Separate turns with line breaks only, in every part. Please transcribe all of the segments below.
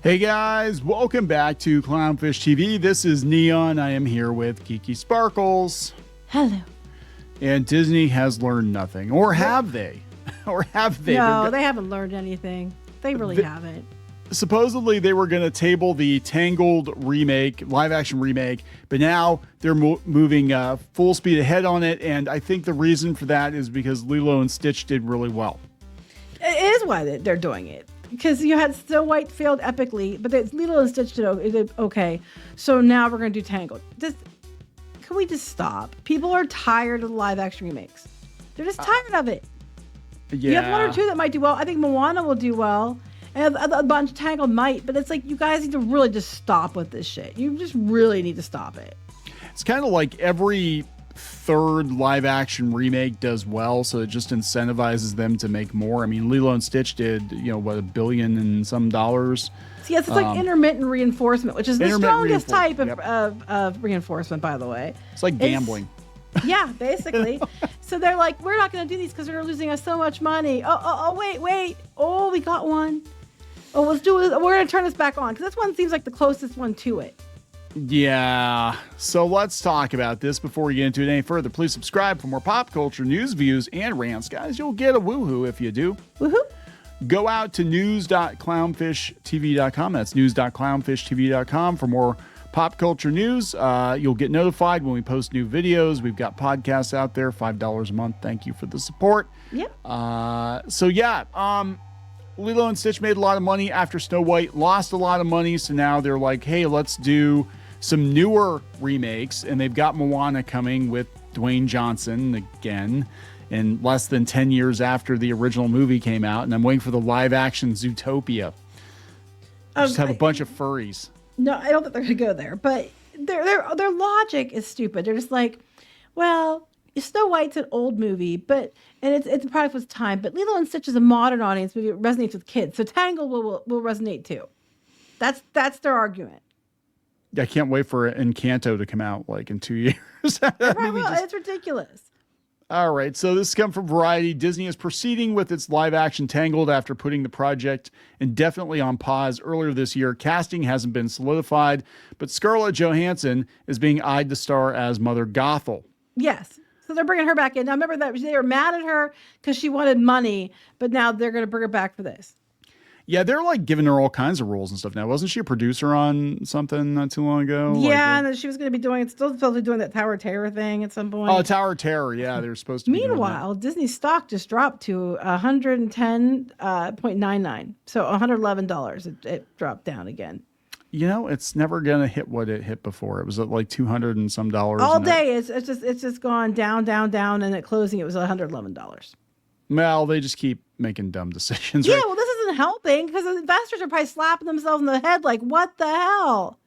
Hey guys, welcome back to Clownfish TV. This is Kneon. I am here with Geeky Sparkles.
Hello.
And Disney has learned nothing. Or have they? Or have they?
No, they haven't learned anything. They really haven't.
Supposedly they were going to table the Tangled remake, live action remake, but now they're moving full speed ahead on it. And I think the reason for that is because Lilo and Stitch did really well.
It is why they're doing it. Because you had Snow White failed epically, but Lilo and Stitch did okay. So now we're going to do Tangled. Can we just stop? People are tired of the live action remakes. They're just tired of it.
Yeah.
You have one or two that might do well. I think Moana will do well. And a bunch of Tangled might. But it's like, you guys need to really just stop with this shit. You just really need to stop it.
It's kind of like every third live action remake does well, so it just incentivizes them to make more. I mean, Lilo and Stitch did, $1 billion and some dollars.
See, it's like intermittent reinforcement, which is the strongest type of reinforcement, by the way.
It's like gambling.
Yeah, basically. So they're like, we're not going to do these because they're losing us so much money. Oh, wait. Oh, we got one. Oh, let's do it. We're going to turn this back on because this one seems like the closest one to it.
Yeah, so let's talk about this before we get into it any further. Please subscribe for more pop culture news, views, and rants, guys. You'll get a woohoo if you do.
Woohoo!
Go out to news.clownfishtv.com. That's news.clownfishtv.com for more pop culture news. You'll get notified when we post new videos. We've got podcasts out there, $5 a month. Thank you for the support.
Yep.
Lilo and Stitch made a lot of money after Snow White lost a lot of money. So now they're like, hey, let's do some newer remakes. And they've got Moana coming with Dwayne Johnson again in less than 10 years after the original movie came out. And I'm waiting for the live action Zootopia. Just have a bunch of furries.
No, I don't think they're going to go there. But their logic is stupid. They're just like, well, Snow White's an old movie, and it's a product of its time. But Lilo and Stitch is a modern audience movie. It resonates with kids. So Tangled will resonate too. That's their argument.
I can't wait for Encanto to come out like in 2 years.
It's ridiculous.
All right, so this comes from Variety. Disney is proceeding with its live-action Tangled after putting the project indefinitely on pause earlier this year. Casting hasn't been solidified, but Scarlett Johansson is being eyed to star as Mother Gothel.
Yes. So they're bringing her back in. Now, remember that they were mad at her because she wanted money, but now they're going to bring her back for this.
Yeah, they're like giving her all kinds of roles and stuff now. Wasn't she a producer on something not too long ago?
Yeah, and she was going to be still supposed to be doing that Tower of Terror thing at some point.
Oh, Tower of Terror. Yeah, they're supposed to be
Meanwhile, Disney's stock just dropped to $110.99. So $111. It dropped down again.
It's never going to hit what it hit before. It was at like $200 and some dollars.
All day. It's just gone down, and at closing it was $111.
Well, they just keep making dumb decisions.
Yeah,
right?
well, this isn't helping because the investors are probably slapping themselves in the head like, what the hell?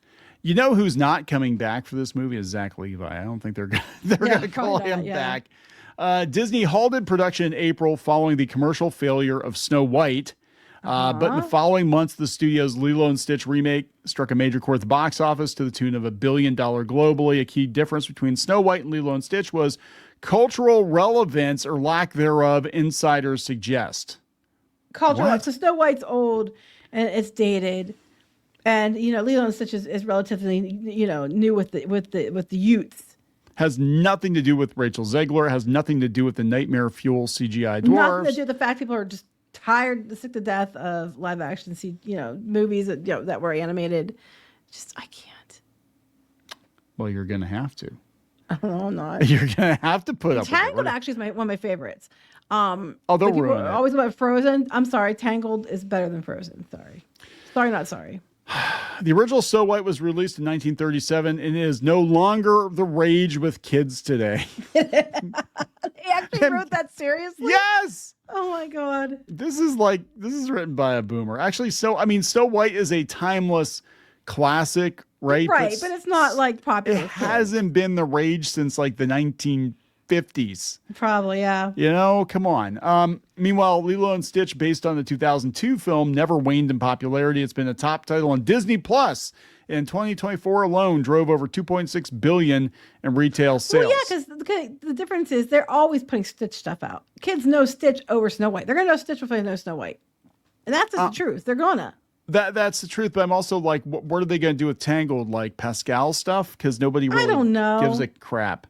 You know who's not coming back for this movie is Zach Levi. I don't think they're going to call him back. Disney halted production in April following the commercial failure of Snow White. But in the following months, the studio's Lilo and Stitch remake struck a major chord at the box office to the tune of $1 billion globally. A key difference between Snow White and Lilo and Stitch was cultural relevance or lack thereof, insiders suggest.
Cultural. So Snow White's old and it's dated. And, Lilo and Stitch is relatively, new with the youths.
Has nothing to do with Rachel Zegler. Has nothing to do with the nightmare fuel CGI dwarves.
Nothing to do with the fact people are just tired, sick to death of live action, movies that were animated. I can't.
Well, you're going to have to.
No, I'm not.
You're going to have to put up with it.
Tangled actually is one of my favorites.
They'll ruin it.
Always about Frozen. I'm sorry. Tangled is better than Frozen. Sorry. Sorry, not sorry.
The original Snow White was released in 1937 and is no longer the rage with kids today.
They actually wrote that seriously?
Yes!
Oh my God.
This is written by a boomer. Actually, Snow White is a timeless classic, right?
Right, but it's not like popular.
It hasn't been the rage since like the 1950s.
Probably, yeah.
Come on. Meanwhile, Lilo and Stitch, based on the 2002 film, never waned in popularity. It's been a top title on Disney Plus. In 2024 alone, drove over $2.6 billion in retail sales.
Well, yeah, because the difference is they're always putting Stitch stuff out. Kids know Stitch over Snow White. They're going to know Stitch before they know Snow White. And that's just the truth. They're going to.
That's the truth, but I'm also like, what are they going to do with Tangled, like Pascal stuff? Because nobody really
I don't know.
gives a crap.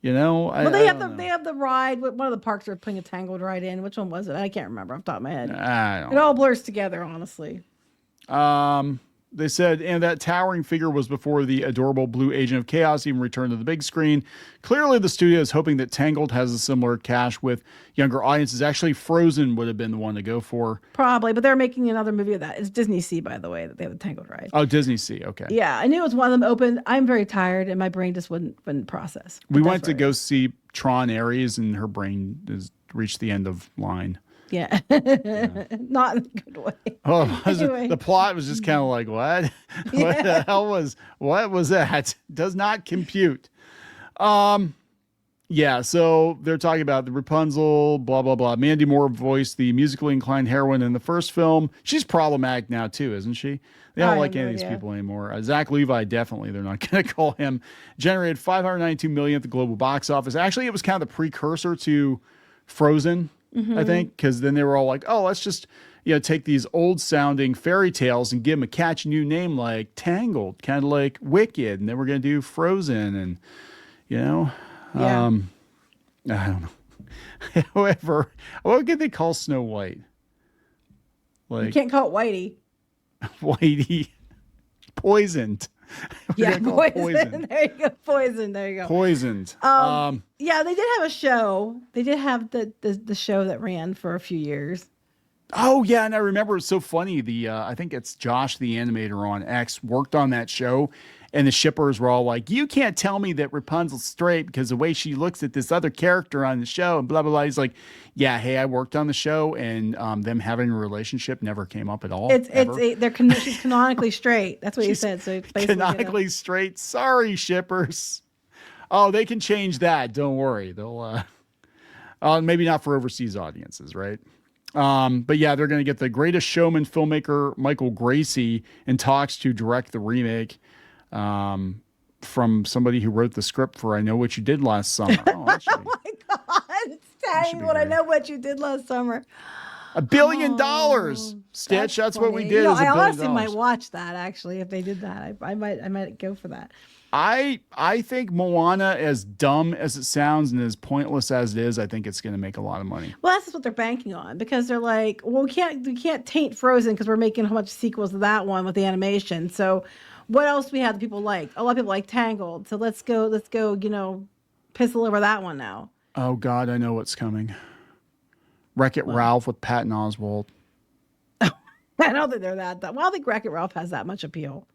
You know?
Well, they have the ride. One of the parks are putting a Tangled ride in. Which one was it? I can't remember off the top of my head. It all blurs together, honestly.
They said, and that towering figure was before the adorable blue Agent of Chaos even returned to the big screen. Clearly, the studio is hoping that Tangled has a similar cash with younger audiences. Actually, Frozen would have been the one to go for.
Probably, but they're making another movie of that. It's Disney Sea, by the way, that they have the Tangled ride.
Oh, Disney Sea, okay.
Yeah, I knew it was one of them open. I'm very tired, and my brain just wouldn't process.
We went to go see Tron Ares, and her brain has reached the end of line.
Yeah. Not in a good way.
Oh,
Anyway.
The plot was just kind of like, what? What the hell what was that? Does not compute. Yeah, so they're talking about the Rapunzel, blah, blah, blah. Mandy Moore voiced the musically inclined heroine in the first film. She's problematic now, too, isn't she? They don't like any of these people anymore. Zach Levi, definitely. They're not going to call him. Generated $592 million at the global box office. Actually, it was kind of the precursor to Frozen. I think, because then they were all like, oh, let's just, take these old sounding fairy tales and give them a catchy new name like Tangled, kind of like Wicked. And then we're going to do Frozen and, I don't know. However, what could they call Snow White?
Like, you can't call it Whitey.
Whitey. Poisoned.
Yeah, poison. There you go. Poison. There you go.
Poisoned.
Yeah, they did have a show. They did have the show that ran for a few years.
Oh yeah, and I remember it was so funny. I think it's Josh, the animator on X, worked on that show, and the shippers were all like, "You can't tell me that Rapunzel's straight because the way she looks at this other character on the show," and blah blah blah. He's like, "Yeah, hey, I worked on the show, and them having a relationship never came up at all.
She's canonically straight. That's what you said. So it's basically
canonically straight. Sorry, shippers. Oh, they can change that. Don't worry. They'll maybe not for overseas audiences, right?" But yeah, they're going to get the Greatest Showman filmmaker Michael Gracie in talks to direct the remake from somebody who wrote the script for I Know What You Did Last Summer. Oh,
my God. It's Tangled. I Know What You Did Last Summer.
$1 billion, Stitch. That's what we did.
I honestly might watch that, actually, if they did that. I might go for that.
I think Moana, as dumb as it sounds and as pointless as it is, I think it's going to make a lot of money.
Well, that's what they're banking on, because they're like, well, we can't taint Frozen because we're making a whole bunch of sequels to that one with the animation. So what else do we have that people like? A lot of people like Tangled. So let's go, piss all over that one now.
Oh God, I know what's coming. Wreck-It Ralph with Patton Oswalt.
I don't think they're that. Well, I don't think Wreck-It Ralph has that much appeal.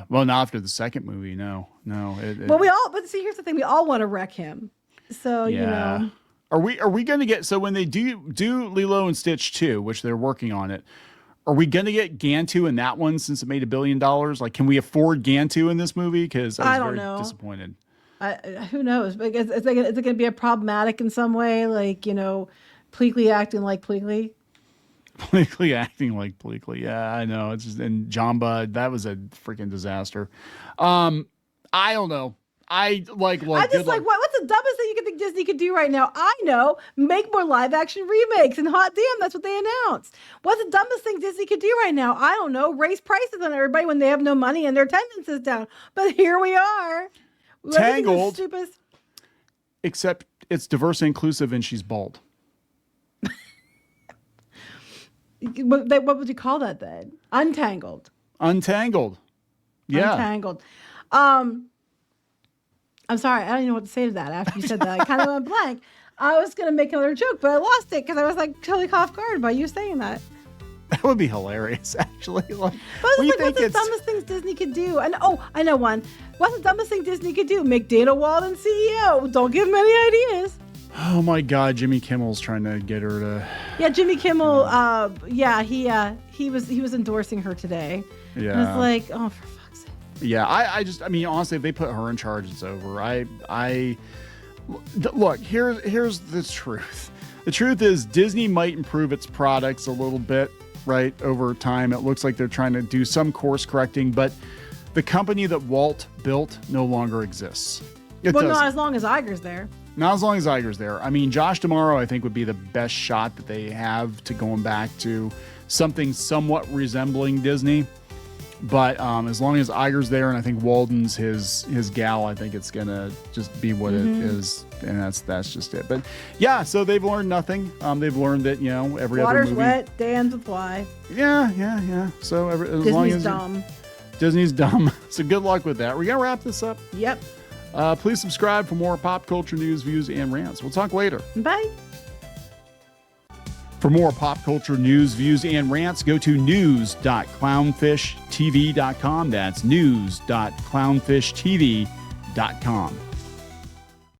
Well, not after the second movie. No.
But see, here's the thing: we all want to wreck him. So
are we going to get? So when they do Lilo and Stitch 2, which they're working on it, are we going to get Gantu in that one since it made $1 billion? Like, can we afford Gantu in this movie? Because I was very disappointed.
Who knows? Because is it going to be a problematic in some way? Like, Pleakley acting like Pleakley.
Pleakley acting like Pleakley. Yeah, I know. It's just, and Jamba, that was a freaking disaster. I don't know. I just like what's
the dumbest thing you think Disney could do right now? I know, make more live action remakes, and hot damn, that's what they announced. What's the dumbest thing Disney could do right now? I don't know, raise prices on everybody when they have no money and their attendance is down. But here we are.
Tangled. Except it's diverse and inclusive, and she's bald.
What would you call that then? Untangled. Yeah. Untangled. I'm sorry. I don't even know what to say to that after you said that. I kind of went blank. I was going to make another joke, but I lost it because I was like totally off guard by you saying that.
That would be hilarious, actually.
What's the dumbest things Disney could do? And I know one. What's the dumbest thing Disney could do? Make Dana Walden CEO. Don't give him any ideas.
Oh my God, Jimmy Kimmel's trying to get her to.
Yeah, Jimmy Kimmel. He was endorsing her today.
Yeah,
and it's like, oh, for fuck's sake.
Yeah, I mean, honestly, if they put her in charge, it's over. Look. Here's the truth. The truth is, Disney might improve its products a little bit, right, over time. It looks like they're trying to do some course correcting, but the company that Walt built no longer exists.
Not as long as Iger's there.
Not as long as Iger's there. I mean, Josh D'Amaro, I think, would be the best shot that they have to going back to something somewhat resembling Disney. But as long as Iger's there, and I think Walden's his gal, I think it's gonna just be what it is, and that's just it. But yeah, so they've learned nothing. They've learned that every
Water's
other movie.
wet, dams with fly.
Yeah. So as
Disney's
long as
dumb.
Disney's dumb. So good luck with that. We're gonna wrap this up.
Yep.
Please subscribe for more pop culture news, views, and rants. We'll talk later.
Bye.
For more pop culture news, views, and rants, go to news.clownfishtv.com. That's news.clownfishtv.com.